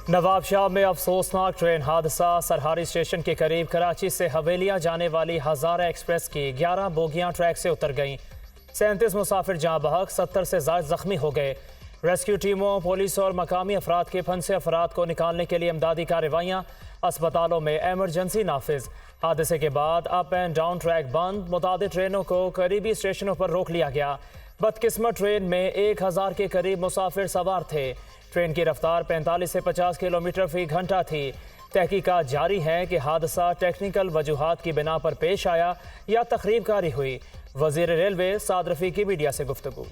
नवाबशाह में अफसोसनाक ट्रेन हादसा। सरहारी स्टेशन के करीब कराची से हवेलियां जाने वाली हज़ारा एक्सप्रेस की 11 बोगियां ट्रैक से उतर गईं। 37 मुसाफिर जाँ बहक, 70 से ज़ायद जख्मी हो गए। रेस्क्यू टीमों, पुलिस और मकामी अफराद के फंसे अफराद को निकालने के लिए इमदादी कार्रवाइयाँ। अस्पतालों में एमरजेंसी नाफिज। हादसे के बाद अप एंड डाउन ट्रैक बंद। मुतादिद ट्रेनों को करीबी स्टेशनों पर रोक लिया गया। बदकिस्मत ट्रेन में 1000 के करीब मुसाफिर सवार थे। ट्रेन की रफ्तार 45 से 50 किलोमीटर फी घंटा थी। तहकीकात जारी है कि हादसा टेक्निकल वजूहात की बिना पर पेश आया या तखरीबकारी हुई। वजीर रेलवे साद रफीक की मीडिया से गुफ्तगू।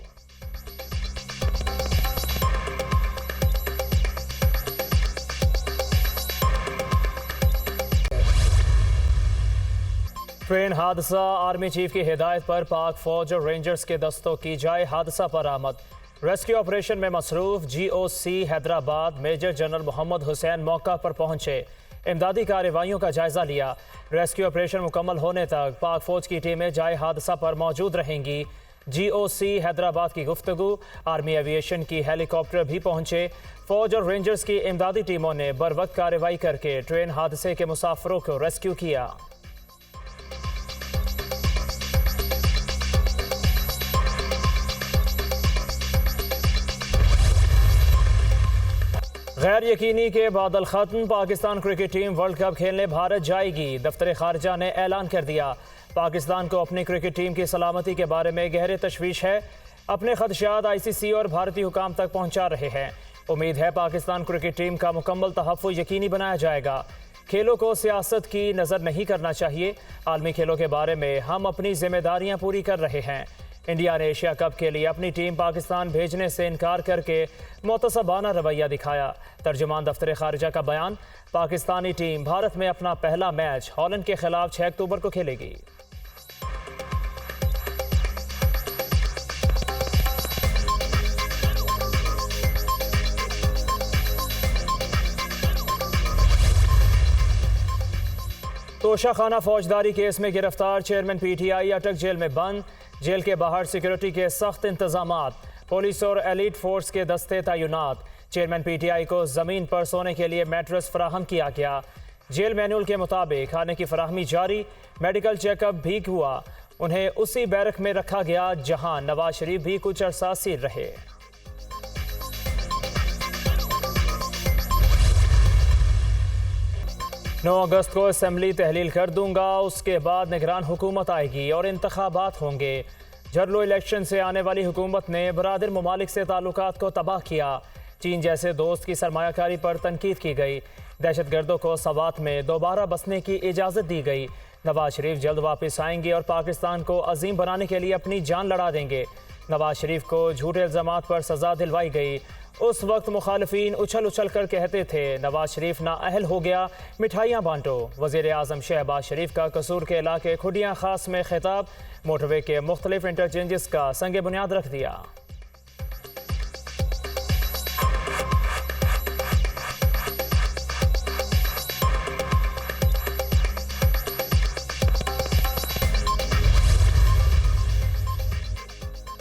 ट्रेन हादसा। आर्मी चीफ की हिदायत पर पाक फौज और रेंजर्स के दस्तों की जाए हादसा पर आमद। रेस्क्यू ऑपरेशन में मसरूफ GOC Hyderabad major general Mohammad Hussain मौका पर पहुंचे। इमदादी कार्रवाइयों का जायजा लिया। रेस्क्यू ऑपरेशन मुकम्मल होने तक पाक फौज की टीमें जाए हादसा पर मौजूद रहेंगी। GOC हैदराबाद की गुफ्तगू। आर्मी एविएशन की हेलीकॉप्टर भी पहुंचे। फौज और रेंजर्स की इमदादी टीमों ने बर वक्त कार्रवाई करके ट्रेन हादसे के मुसाफिरों को रेस्क्यू किया। गैर यकीनी के बादल खत्म। Pakistan cricket team world cup खेलने भारत जाएगी। दफ्तर खारजा ने ऐलान कर दिया। पाकिस्तान को अपनी क्रिकेट टीम की सलामती के बारे में गहरे तशवीश है। अपने खदशात ICC और भारतीय हुकाम तक पहुंचा रहे हैं। उम्मीद है पाकिस्तान क्रिकेट टीम का मुकम्मल तहफ़्फ़ुज़ यकीनी बनाया जाएगा। खेलों को सियासत की नज़र नहीं करना चाहिए। आलमी खेलों के बारे में हम अपनी जिम्मेदारियां पूरी कर रहे हैं। इंडिया ने एशिया कप के लिए अपनी टीम पाकिस्तान भेजने से इनकार करके मुतसबाना रवैया दिखाया। तर्जुमान दफ्तर खारजा का बयान। पाकिस्तानी टीम भारत में अपना पहला मैच हॉलैंड के खिलाफ 6 अक्टूबर को खेलेगी। तोशाखाना फौजदारी केस में गिरफ्तार चेयरमैन PTI अटक जेल में बंद। जेल के बाहर सिक्योरिटी के सख्त इंतजामात। पुलिस और एलीट फोर्स के दस्ते तैनात। चेयरमैन PTI को ज़मीन पर सोने के लिए मैट्रेस फराहम किया गया। जेल मैनुअल के मुताबिक खाने की फराहमी जारी। मेडिकल चेकअप भी हुआ। उन्हें उसी बैरक में रखा गया जहां नवाज शरीफ भी कुछ अरसा सील रहे। 9 अगस्त को असम्बली तहलील कर दूंगा। उसके बाद निगरान हुकूमत आएगी और इंतखाबात होंगे। झरलो इलेक्शन से आने वाली हुकूमत ने बरादर ममालिक से ताल्लुकात को तबाह किया। चीन जैसे दोस्त की सरमायाकारी पर तनकीद की गई। दहशत गर्दों को सवात में दोबारा बसने की इजाज़त दी गई। नवाज शरीफ जल्द वापस आएंगे और पाकिस्तान को अजीम बनाने के लिए अपनी जान लड़ा देंगे। नवाज शरीफ को झूठे इल्ज़ामात पर सज़ा दिलवाई गई। उस वक्त मुखालिफिन उछल उछल कर कहते थे नवाज शरीफ नाअहल हो गया, मिठाइयाँ बांटो। वज़ीर आज़म शहबाज शरीफ का कसूर के इलाके खुडियाँ खास में खिताब। मोटरवे के मुख्तलिफ इंटरचेंजेस का संग बुनियाद रख दिया।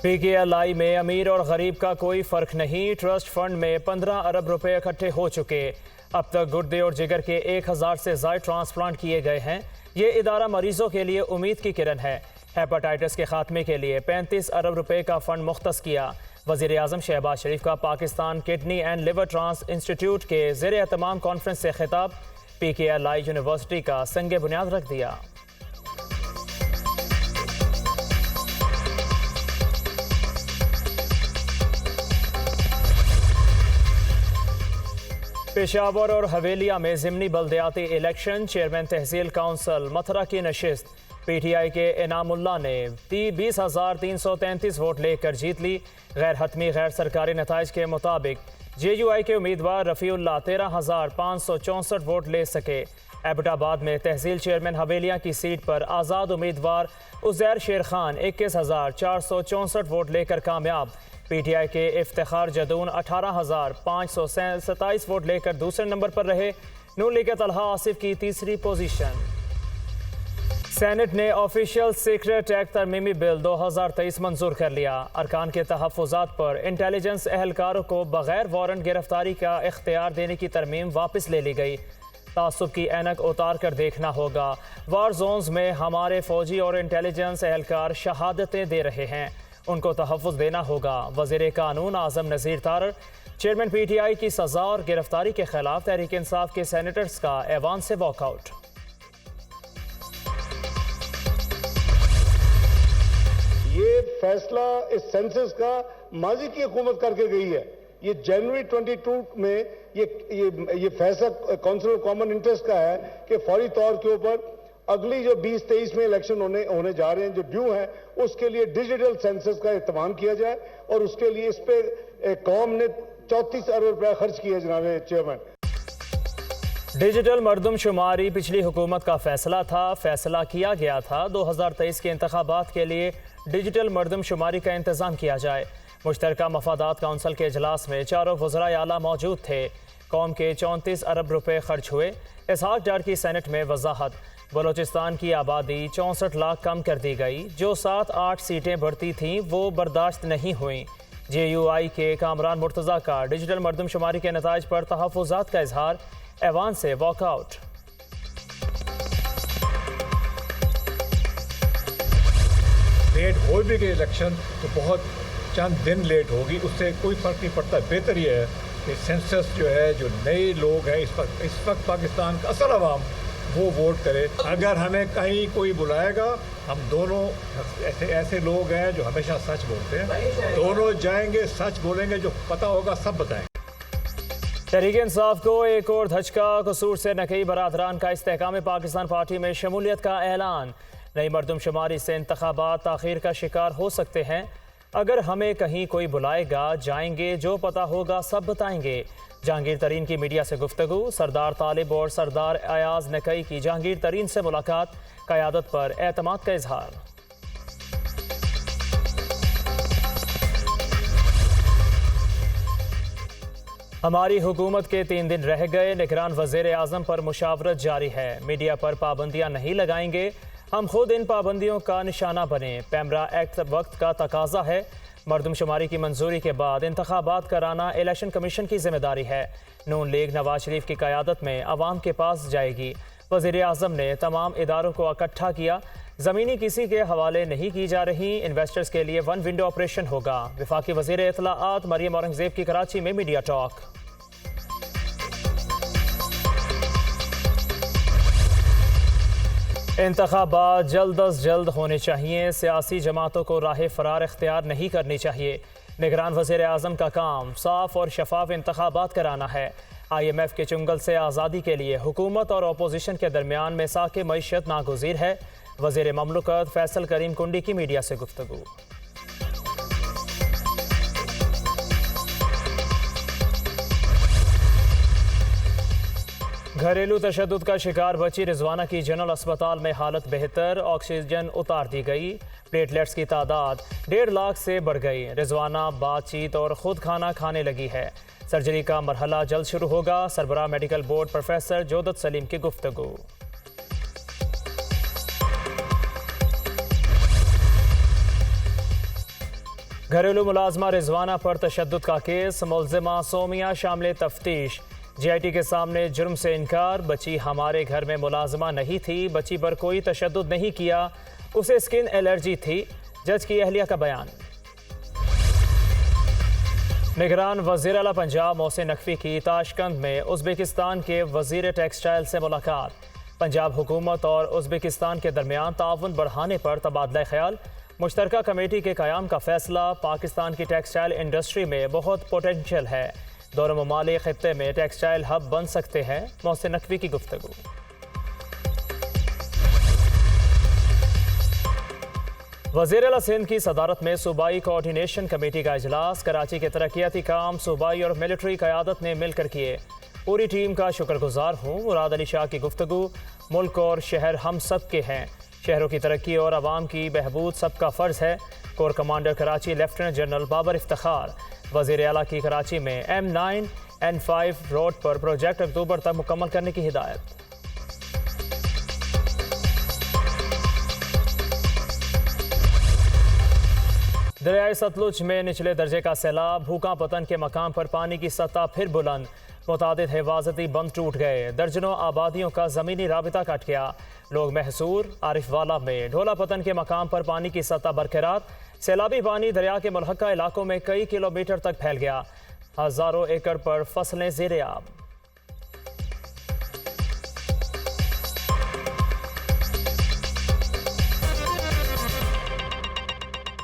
PKLI में अमीर और गरीब का कोई फ़र्क नहीं। ट्रस्ट फंड में 15 अरब रुपए इकट्ठे हो चुके। अब तक गुर्दे और जिगर के 1000 से ज़ायद ट्रांसप्लांट किए गए हैं। ये इदारा मरीजों के लिए उम्मीद की किरण है। हेपेटाइटिस के खात्मे के लिए 35 अरब रुपए का फ़ंड मुख्तस किया। वज़ीर आज़म शहबाज शरीफ का Pakistan kidney and liver trans institute के ज़ेर एहतमाम कॉन्फ्रेंस से खिताब। PKLI यूनिवर्सिटी का संग बुनियाद रख दिया। पेशावर और हवेलिया में ज़िमनी बल्दियाती इलेक्शन। चेयरमैन तहसील काउंसिल मथुरा की नशिस्त। PTI के इनामुल्ला ने 20,333 वोट लेकर जीत ली। गैर हतमी गैर सरकारी नताइज के मुताबिक JUI के उम्मीदवार रफ़ीउल्लाह 13,564 वोट ले सके। एबटाबाद में तहसील चेयरमैन हवेलिया की सीट पर आज़ाद उम्मीदवार उज़ैर शेर खान 21,464 वोट लेकर कामयाब। PTI के इफ्तिखार जदून 18,527 वोट लेकर दूसरे नंबर पर रहे। नून लीग के तलहा आसिफ की तीसरी पोजीशन। सेनेट ने ऑफिशियल सीक्रेट एक्ट तरमीमी बिल 2023 मंजूर कर लिया। अरकान के तहफ़्फ़ुज़ात पर इंटेलिजेंस एहलकारों को बगैर वारंट गिरफ्तारी का इख्तियार देने की तरमीम वापस ले ली गई। तासुब की ऐनक उतार कर देखना होगा। वार जोन्स में हमारे फौजी और इंटेलिजेंस एहलकार शहादतें दे रहे हैं, उनको तहफ़्फ़ुज़ देना होगा। वज़ीर कानून आज़म नज़ीर तारर चेयरमैन PTI की सज़ा और गिरफ्तारी के खिलाफ तहरीक इंसाफ के सेनेटर्स का ऐवान से वॉकआउट। ये फैसला इस सेंसस का माजी की हुकूमत करके गई है। ये जनवरी 22 में ये फैसला काउंसिल ऑफ कॉमन इंटरेस्ट का है कि फौरी तौर के ऊपर अगली जो 2023 में इलेक्शन होने जा रहे हैं, जो ड्यू हैं, उसके लिए डिजिटल सेंसस का इत्तेमाम किया जाए और उसके लिए इस पे कौम ने 34 अरब रुपया खर्च किया। जनाब चेयरमैन, डिजिटल मरदमशुमारी पिछली हुकूमत का फैसला था। फैसला किया गया था 2023 के इंतखाबात के लिए डिजिटल मरदमशुमारी का इंतज़ाम किया जाए। मुश्तरका मफादात काउंसिल के इजलास में चारों वज़राए आला मौजूद थे। कौम के 34 अरब रुपए खर्च हुए। इसहाक डार की सेनेट में वजाहत। बलोचिस्तान की आबादी 64 लाख कम कर दी गई। जो 7-8 सीटें बढ़ती थीं वो बर्दाश्त नहीं हुई। JUI के कामरान मुर्तज़ा का डिजिटल मरदमशुमारी के नताइज पर तहफ़्फ़ुज़ात का इजहार, ऐवान से वॉकआउट। लेट हो भी गई इलेक्शन तो बहुत चंद दिन लेट होगी, उससे कोई फ़र्क नहीं पड़ता। बेहतर ये है कि सेंसस जो है, जो नए लोग हैं इस वक्त पाकिस्तान का असल अवाम, वो वोट करे। अगर हमें कहीं कोई बुलाएगा, हम दोनों ऐसे लोग हैं जो हमेशा सच बोलते हैं, दोनों जाएंगे, सच बोलेंगे, जो पता होगा सब बताएंगे। तहरीक इंसाफ को एक और धचका। कसूर से नकई बरादरान का इस्तेहकाम पाकिस्तान पार्टी में शमूलियत का ऐलान। नई मरदमशुमारी से इंतखाबात ताख़ीर का शिकार हो सकते हैं। अगर हमें कहीं कोई बुलाएगा जाएंगे, जो पता होगा सब बताएंगे। जहांगीर तरीन की मीडिया से गुफ्तगू। सरदार तालिब और सरदार अयाज नकई की जहांगीर तरीन से मुलाकात। क़यादत पर एतमाद का इजहार। हमारी हुकूमत के 3 दिन रह गए। निगरान वज़ीर आज़म पर मुशावरत जारी है। मीडिया पर पाबंदियाँ नहीं लगाएंगे, हम खुद इन पाबंदियों का निशाना बने। पैमरा एक्ट वक्त का तकाजा है। मरदमशुमारी की मंजूरी के बाद इंतखाबात कराना इलेक्शन कमीशन की जिम्मेदारी है। नून लीग नवाज शरीफ की क़यादत में अवाम के पास जाएगी। वज़ीर आज़म ने तमाम इदारों को इकट्ठा किया। ज़मीनी किसी के हवाले नहीं की जा रही। इन्वेस्टर्स के लिए 1 विंडो ऑपरेशन होगा। वफाकी वज़ीर इत्तलाआत मरियम औरंगज़ेब की कराची में मीडिया टॉक। इंतखाबात जल्द अज जल्द होने चाहिए। सियासी जमातों को राह फरार इख्तियार नहीं करनी चाहिए। निगरान वज़ीर आज़म का काम साफ और शफाफ इंतखाबात कराना है। IMF के चुंगल से आज़ादी के लिए हुकूमत और अपोजिशन के दरमियान मिसाक मईशत नागुज़ीर है। वज़ीर ममलकत फैसल करीम कुंडी की मीडिया से गुफ्तगू। घरेलू तशद्दुद का शिकार बची रिजवाना की जनरल अस्पताल में हालत बेहतर। ऑक्सीजन उतार दी गई। प्लेटलेट्स की तादाद 1.5 लाख से बढ़ गई। रिजवाना बातचीत और खुद खाना खाने लगी है। सर्जरी का मरहला जल्द शुरू होगा। सरबराह मेडिकल बोर्ड प्रोफेसर जोदत सलीम की गुफ्तगू। घरेलू मुलाजमा रिजवाना पर तशद्दुद का केस। मुलजिमा सोमिया शामिल तफ्तीश। GIT के सामने जुर्म से इनकार। बच्ची हमारे घर में मुलाजमा नहीं थी, बच्ची पर कोई तशद्दुद नहीं किया, उसे स्किन एलर्जी थी। जज की अहलिया का बयान। निगरान वज़ीर आला पंजाब मोहसिन नकवी की ताशकंद में उज़्बेकिस्तान के वज़ीर टेक्सटाइल से मुलाकात। पंजाब हुकूमत और उज़्बेकिस्तान के दरमियान ताउन बढ़ाने पर तबादला ख्याल। मुश्तरका कमेटी के क़याम का फैसला। पाकिस्तान की टेक्सटाइल इंडस्ट्री में बहुत पोटेंशियल है। दोनों ममालिक खित्ते में टेक्सटाइल हब बन सकते हैं। मोहसिन नकवी की गुफ्तगू। वज़ीर आला सिंध की सदारत में सूबाई कोऑर्डिनेशन कमेटी का इजलास। कराची के तरक्याती काम सूबाई और मिलिट्री क़यादत ने मिलकर किए। पूरी टीम का शुक्रगुजार हूँ। मुराद अली शाह की गुफ्तगू। मुल्क और शहर हम सब के हैं। शहरों की तरक्की और आवाम की बहबूद सबका फ़र्ज़ है। Core commander Karachi lieutenant general Babar Iftikhar. वज़ीर आला की कराची में M9 N5 रोड पर प्रोजेक्ट अक्टूबर तक मुकम्मल करने की हिदायत। दरियाई सतलुज में निचले दर्जे का सैलाब, भूखा पतन के मकाम पर पानी की सतह फिर बुलंद, मुतादिद हिफाजती बंद टूट गए, दर्जनों आबादियों का ज़मीनी राबिता कट गया। लोग महसूर आरिफवाला में ढोला पतन के मकाम पर पानी की सतह बरकरार, सैलाबी पानी दरिया के मुल्हका इलाकों में कई किलोमीटर तक फैल गया, हज़ारों एकड़ पर फसलें ज़ेरे आब।